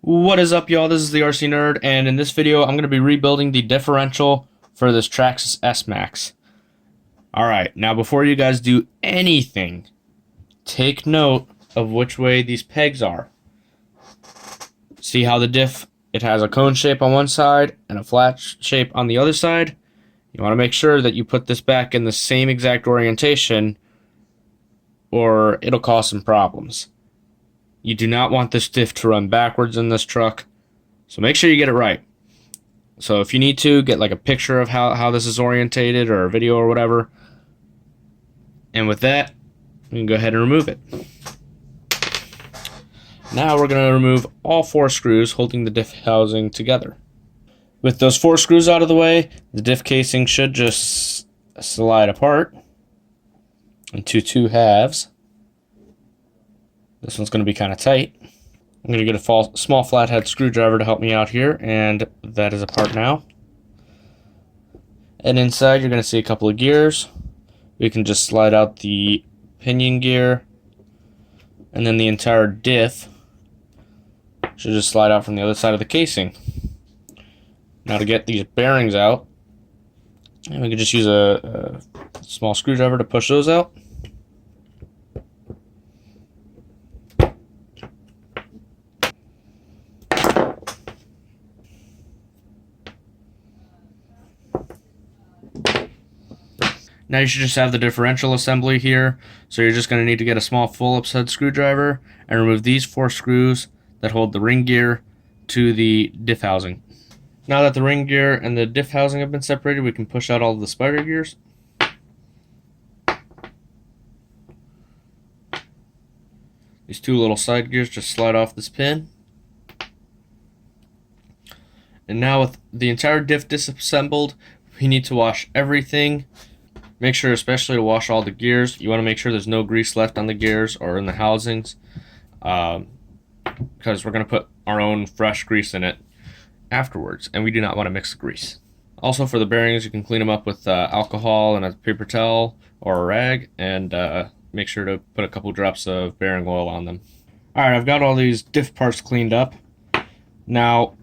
What is up, y'all? This is the RC Nerd, and in this video I'm going to be rebuilding the differential for this Traxxas S-maxx. Alright, now before you guys do anything, take note of which way these pegs are. See how the diff, it has a cone shape on one side and a flat shape on the other side? You want to make sure that you put this back in the same exact orientation, or it'll cause some problems. You do not want this diff to run backwards in this truck, so make sure you get it right. So if you need to, get like a picture of how this is orientated or a video or whatever. And with that, we can go ahead and remove it. Now we're going to remove all 4 screws holding the diff housing together. With those 4 screws out of the way, the diff casing should just slide apart into 2 halves. This one's going to be kind of tight. I'm going to get a small flathead screwdriver to help me out here, and that is apart now. And inside you're going to see a couple of gears. We can just slide out the pinion gear, and then the entire diff should just slide out from the other side of the casing. Now to get these bearings out, and we can just use a small screwdriver to push those out. Now you should just have the differential assembly here, so you're just going to need to get a small Phillips head screwdriver and remove these 4 screws that hold the ring gear to the diff housing. Now that the ring gear and the diff housing have been separated, we can push out all of the spider gears. These 2 little side gears just slide off this pin. And now with the entire diff disassembled, we need to wash everything. Make sure especially to wash all the gears. You want to make sure there's no grease left on the gears or in the housings, because we're going to put our own fresh grease in it afterwards, and we do not want to mix the grease. Also for the bearings, you can clean them up with alcohol and a paper towel or a rag, and make sure to put a couple drops of bearing oil on them. Alright, I've got all these diff parts cleaned up. Now,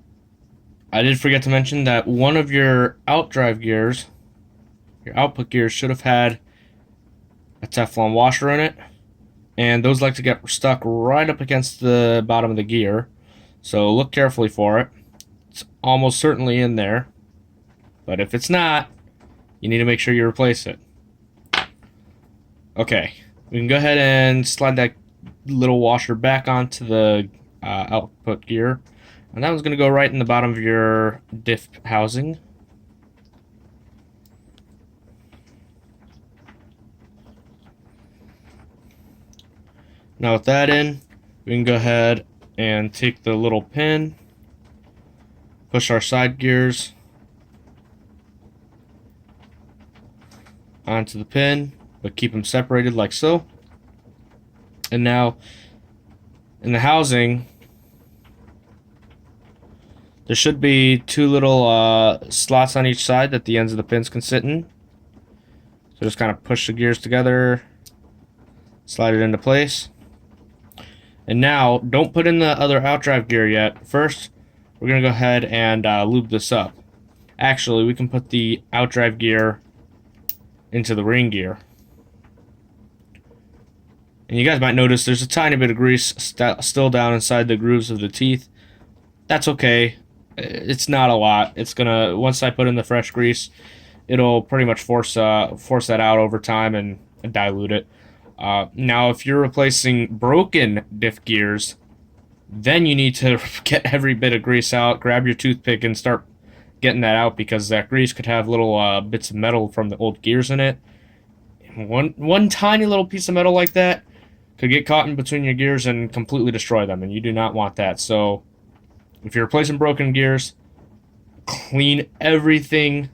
I did forget to mention that one of your outdrive gears, your output gears, should have had a Teflon washer in it, and those like to get stuck right up against the bottom of the gear, so look carefully for it. It's almost certainly in there, but if it's not, you need to make sure you replace it. Okay, we can go ahead and slide that little washer back onto the output gear, and that one's going to go right in the bottom of your diff housing. Now with that in, we can go ahead and take the little pin, push our side gears onto the pin, but keep them separated like so. And now in the housing, there should be 2 little slots on each side that the ends of the pins can sit in. So just kind of push the gears together, slide it into place. And now, don't put in the other outdrive gear yet. First, we're going to go ahead and lube this up. Actually, we can put the outdrive gear into the ring gear. And you guys might notice there's a tiny bit of grease still down inside the grooves of the teeth. That's okay. It's not a lot. It's gonna, once I put in the fresh grease, it'll pretty much force that out over time and dilute it. Now, if you're replacing broken diff gears, then you need to get every bit of grease out, grab your toothpick and start getting that out, because that grease could have little bits of metal from the old gears in it. One tiny little piece of metal like that could get caught in between your gears and completely destroy them, and you do not want that. So if you're replacing broken gears, clean everything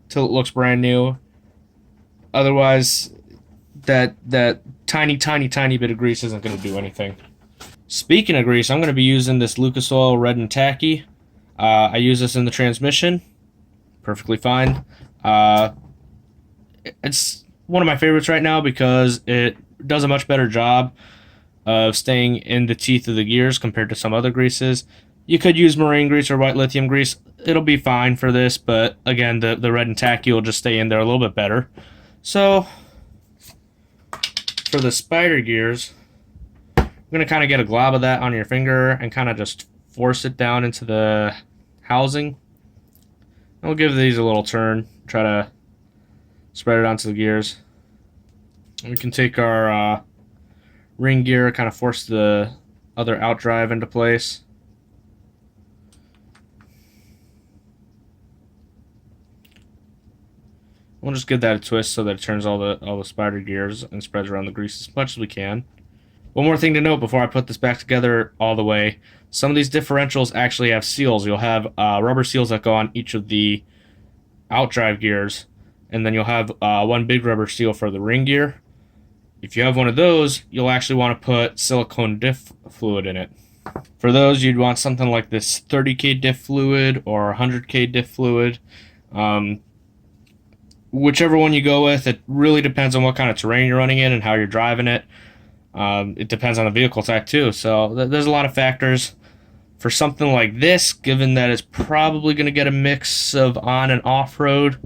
till it looks brand new. Otherwise, that tiny bit of grease isn't going to do anything. Speaking of grease, I'm going to be using this Lucas Oil Red and Tacky. I use this in the transmission. Perfectly fine. It's one of my favorites right now because it does a much better job of staying in the teeth of the gears compared to some other greases. You could use marine grease or white lithium grease. It'll be fine for this, but again, the red and tacky will just stay in there a little bit better. So, for the spider gears, you're going to kind of get a glob of that on your finger and kind of just force it down into the housing. I'll give these a little turn, try to spread it onto the gears. We can take our ring gear, kind of force the other outdrive into place. We'll just give that a twist so that it turns all the spider gears and spreads around the grease as much as we can. One more thing to note before I put this back together all the way. Some of these differentials actually have seals. You'll have rubber seals that go on each of the outdrive gears, and then you'll have one big rubber seal for the ring gear. If you have one of those, you'll actually want to put silicone Diff Fluid in it. For those, you'd want something like this 30K Diff Fluid or 100K Diff Fluid. Whichever one you go with, it really depends on what kind of terrain you're running in and how you're driving it. It depends on the vehicle type too, so there's a lot of factors. For something like this, given that it's probably going to get a mix of on and off-road,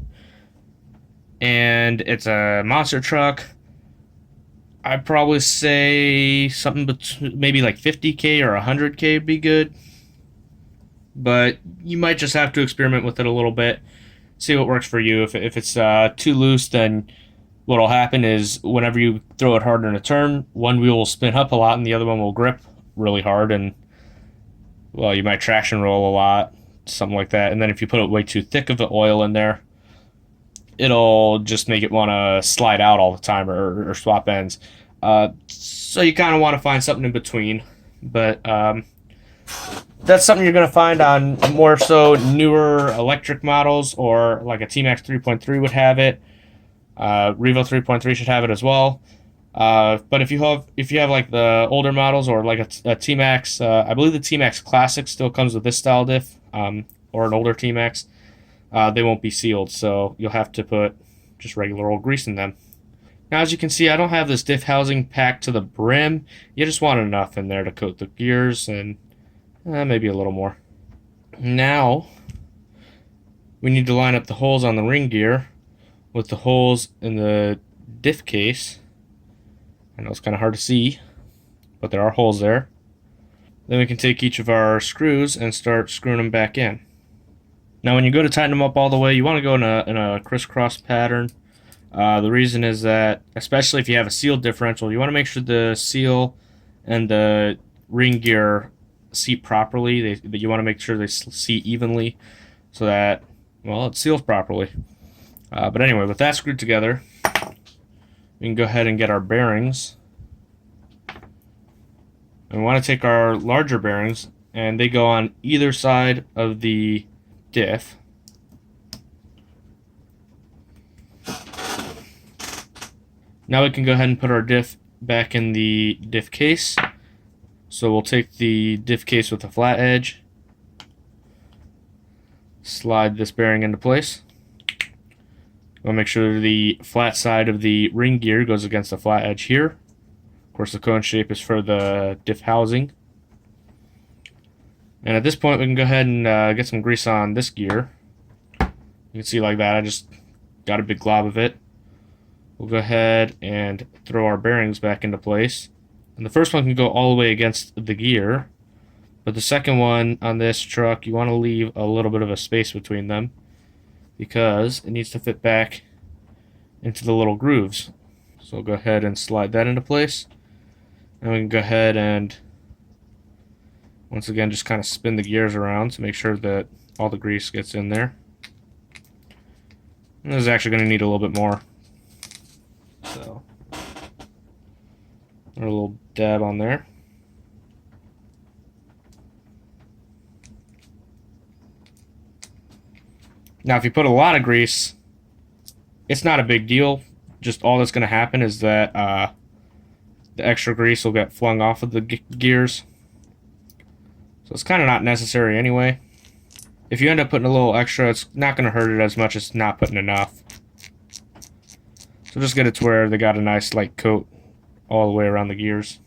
and it's a monster truck, I'd probably say something between maybe like 50K or 100K would be good. But you might just have to experiment with it a little bit, see what works for you. If it's too loose, then what'll happen is whenever you throw it hard in a turn, one wheel will spin up a lot and the other one will grip really hard, and well, you might traction roll a lot, something like that. And then if you put way too thick of the oil in there, it'll just make it want to slide out all the time or swap ends. So you kind of want to find something in between. But that's something you're going to find on more so newer electric models, or like a T-maxx 3.3 would have it. Revo 3.3 should have it as well. But if you have like the older models or like a T-maxx, I believe the T-maxx Classic still comes with this style diff, or an older T-maxx. They won't be sealed, so you'll have to put just regular old grease in them. Now, as you can see, I don't have this diff housing packed to the brim. You just want enough in there to coat the gears, and maybe a little more. Now, we need to line up the holes on the ring gear with the holes in the diff case. I know it's kind of hard to see, but there are holes there. Then we can take each of our screws and start screwing them back in. Now, when you go to tighten them up all the way, you want to go in a crisscross pattern. The reason is that, especially if you have a sealed differential, you want to make sure the seal and the ring gear seat properly. You want to make sure they seat evenly so that, well, it seals properly. But anyway, with that screwed together, we can go ahead and get our bearings. And we want to take our larger bearings, and they go on either side of the diff. Now we can go ahead and put our diff back in the diff case. So we'll take the diff case with a flat edge, slide this bearing into place. We'll make sure the flat side of the ring gear goes against the flat edge here. Of course, the cone shape is for the diff housing. And at this point, we can go ahead and get some grease on this gear. You can see like that, I just got a big glob of it. We'll go ahead and throw our bearings back into place. And the first one can go all the way against the gear, but the second one on this truck, you want to leave a little bit of a space between them because it needs to fit back into the little grooves. So we'll go ahead and slide that into place. And we can go ahead and once again just kind of spin the gears around to make sure that all the grease gets in there. And this is actually going to need a little bit more. So a little dab on there. Now, if you put a lot of grease, it's not a big deal. Just all that's going to happen is that the extra grease will get flung off of the gears. So it's kind of not necessary anyway. If you end up putting a little extra, it's not going to hurt it as much as not putting enough. So just get it to where they got a nice light coat all the way around the gears.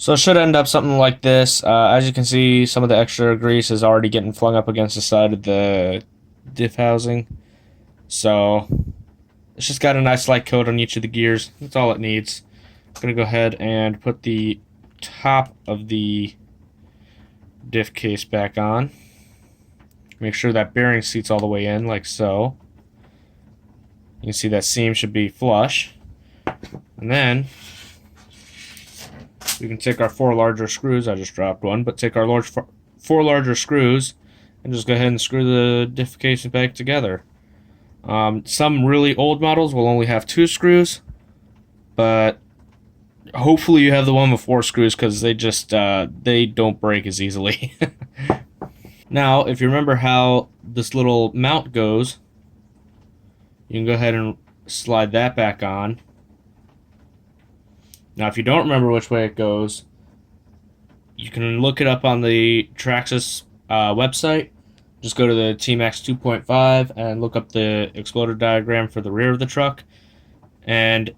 So it should end up something like this. As you can see, some of the extra grease is already getting flung up against the side of the diff housing. So it's just got a nice light coat on each of the gears. That's all it needs. I'm going to go ahead and put the top of the diff case back on. Make sure that bearing seats all the way in, like so. You can see that seam should be flush. And then we can take our 4 larger screws. I just dropped one, but take our 4 larger screws and just go ahead and screw the diff case back together. Some really old models will only have 2 screws, but hopefully you have the one with 4 screws, because they just they don't break as easily. Now, if you remember how this little mount goes, you can go ahead and slide that back on. Now, if you don't remember which way it goes, you can look it up on the Traxxas website. Just go to the T-maxx 2.5 and look up the exploder diagram for the rear of the truck, and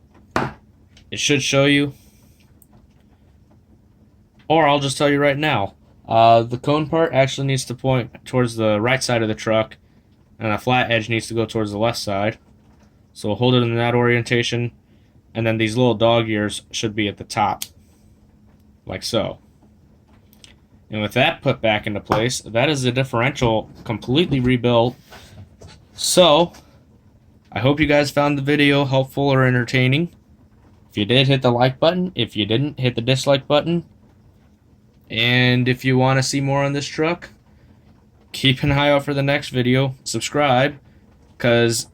it should show you. Or I'll just tell you right now. The cone part actually needs to point towards the right side of the truck, and the flat edge needs to go towards the left side. So we'll hold it in that orientation, and then these little dog ears should be at the top, like so. And with that put back into place, that is the differential completely rebuilt. So, I hope you guys found the video helpful or entertaining. If you did, hit the like button. If you didn't, hit the dislike button. And if you want to see more on this truck, keep an eye out for the next video. Subscribe, because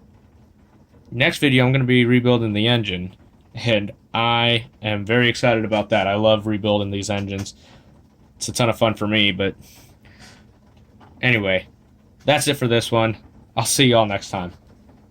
next video I'm going to be rebuilding the engine, and I am very excited about that. I love rebuilding these engines. It's a ton of fun for me, but anyway, that's it for this one. I'll see y'all next time.